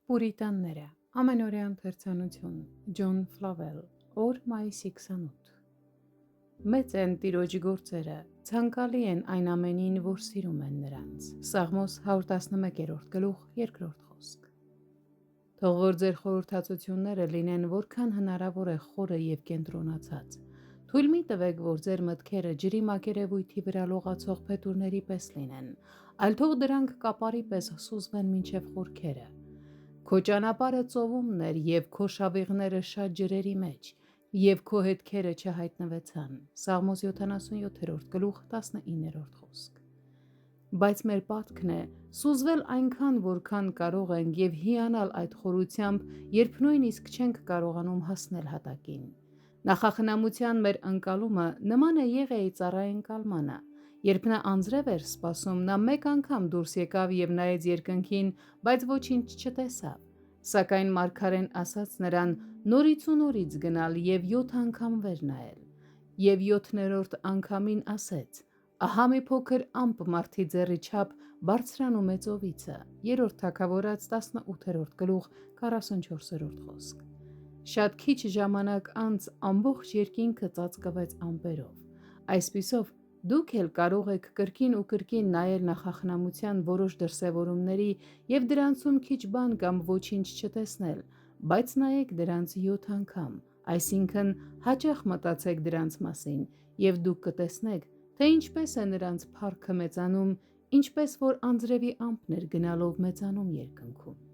Պուրիտանները, ամենօրյա ընթերցանություն, Ջոն Ֆլավել, օր մայիսի 28 Մեծ են տիրոջ գործերը, ցանկալի են այն ամենին, որ սիրում են նրանց, Սաղմոս 111-րդ գլուխ 2-րդ խոսք Թող որ ձեր խորհրդածությունները լինեն որքան հնարավոր է խորը և կենտրոնացած, թույլ մի տվեք, որ ձեր մտքերը ջրի մակերևույթի վրա լողացող փետուրների պես լինեն, այլ թող դրանք կապարի պես սուզվեն մինչև խորքերը, Քո ճանապարհը ծովումն էր և քո շավիղները շատ ջրերի մեջ, և քո հետքերը չհայտնվեցան, Սաղմոս 77-րդ գլուխ 19-րդ խոսք Բայց մեր պարտքն է սուզվել այնքան, որքան կարող ենք և հիանալ այդ խորությամբ, երբ նույնիսկ չենք կարողանում հասնել հատակին։ Նախախնամության մեր ընկալումը նման է եղեի ծառայի ընկալմանը, երբ նա անձրև էր սպասում, նա մեկ անգամ դուրս եկավ և նայեց երկնքին, բայց ոչինչ չտեսավ, սակայն մարգարեն ասաց նրան նորից ու նորից գնալ և 7 անգամ վեր նայել, և 7-րդ անգամին ասեց. Ահա մի փոքր ամպ մարդի ձեռի չափ բարձրանում է ծովիցը, 3-րդ Թագավորաց 18-րդ գլուխ 44-րդ խոսք։ Շատ քիչ ժամանակ անց ամբողջ երկինքը ծածկվեց ամպերով։ Այսպիսով դուք էլ կարող եք կրկին ու կրկին նայել նախախնամության որոշ դրսևորումների և դրանցում քիչ բան կամ ոչինչ չտեսնել, բայց նայեք դրանց 7 անգամ, այսինքն հաճախ մտածեք դրանց մասին, և դուք կտեսնեք, թե ինչպես է նրանց փառքը մեծանում, ինչպես որ անձրևի ամպն էր գնալով մեծանում երկնքում։